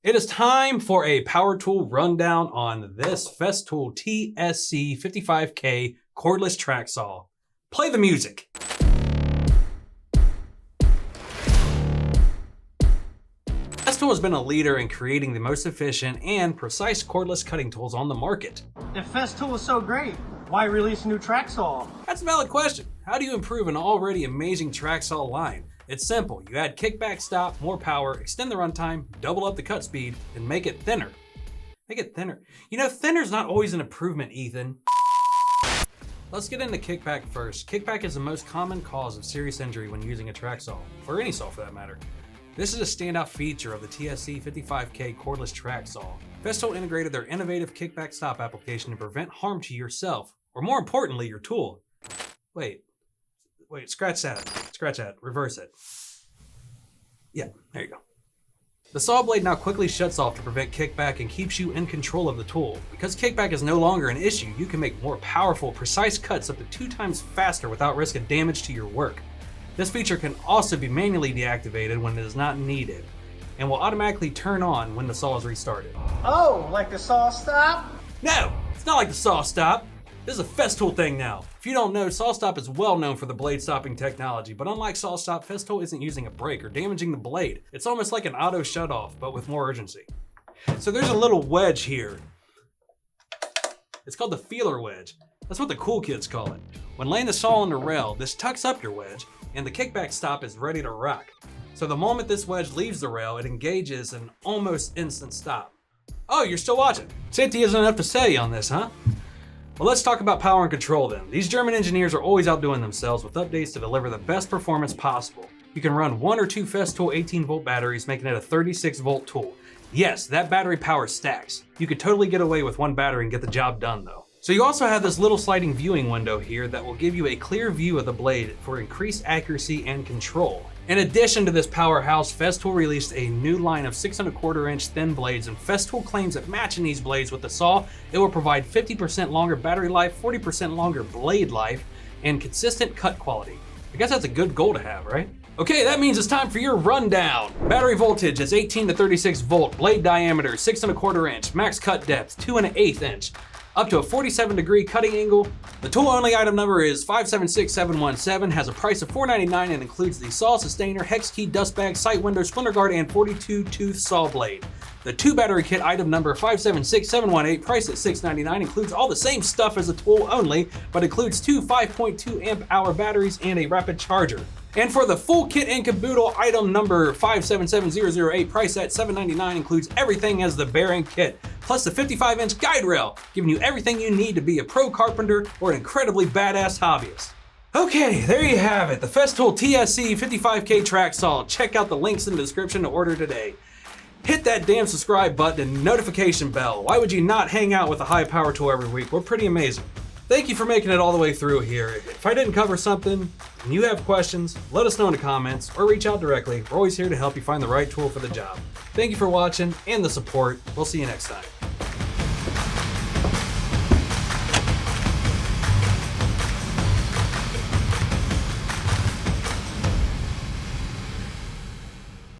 It is time for a power tool rundown on this Festool TSC 55K cordless track saw. Play the music. Festool has been a leader in creating the most efficient and precise cordless cutting tools on the market. If Festool is so great, why release a new track saw? That's a valid question. How do you improve an already amazing track saw line? It's simple. You add Kickback Stop, more power, extend the runtime, double up the cut speed, and make it thinner. Make it thinner. You know, thinner's not always an improvement, Ethan. Let's get into kickback first. Kickback is the most common cause of serious injury when using a track saw, or any saw for that matter. This is a standout feature of the TSC 55K cordless track saw. Festool integrated their innovative Kickback Stop application to prevent harm to yourself, or more importantly, your tool. Wait, scratch that, reverse it. Yeah, there you go. The saw blade now quickly shuts off to prevent kickback and keeps you in control of the tool. Because kickback is no longer an issue, you can make more powerful, precise cuts up to 2 times faster without risk of damage to your work. This feature can also be manually deactivated when it is not needed, and will automatically turn on when the saw is restarted. Oh, like the saw stop? No, it's not like the saw stop. This is a Festool thing now. If you don't know, Saw Stop is well known for the blade stopping technology, but unlike Saw Stop, Festool isn't using a brake or damaging the blade. It's almost like an auto shutoff, but with more urgency. So there's a little wedge here. It's called the feeler wedge. That's what the cool kids call it. When laying the saw on the rail, this tucks up your wedge, and the Kickback Stop is ready to rock. So the moment this wedge leaves the rail, it engages an almost instant stop. Oh, you're still watching. Safety isn't enough to say on this, huh? Well, let's talk about power and control then. These German engineers are always outdoing themselves with updates to deliver the best performance possible. You can run 1 or 2 Festool 18-volt batteries, making it a 36-volt tool. Yes, that battery power stacks. You could totally get away with 1 battery and get the job done though. So you also have this little sliding viewing window here that will give you a clear view of the blade for increased accuracy and control. In addition to this powerhouse, Festool released a new line of 6 1/4 inch thin blades, and Festool claims that matching these blades with the saw, it will provide 50% longer battery life, 40% longer blade life, and consistent cut quality. I guess that's a good goal to have, right? Okay, that means it's time for your rundown. Battery voltage is 18 to 36 volt, blade diameter 6 1/4 inch, max cut depth 2 1/8 inch. Up to a 47-degree cutting angle. The tool only item number is 576717, has a price of $4.99 and includes the saw sustainer, hex key, dust bag, sight window, splinter guard, and 42-tooth saw blade. The 2 battery kit item number 576718, priced at $6.99, includes all the same stuff as the tool only, but includes 2 5.2 amp hour batteries and a rapid charger. And for the full kit and caboodle item number 577008, priced at $7.99, includes everything as the bearing kit, plus the 55-inch guide rail, giving you everything you need to be a pro carpenter or an incredibly badass hobbyist. Okay, there you have it, the Festool TSC 55K track saw. Check out the links in the description to order today. Hit that damn subscribe button and notification bell. Why would you not hang out with a high power tool every week? We're pretty amazing. Thank you for making it all the way through here. If I didn't cover something and you have questions, let us know in the comments or reach out directly. We're always here to help you find the right tool for the job. Thank you for watching and the support. We'll see you next time.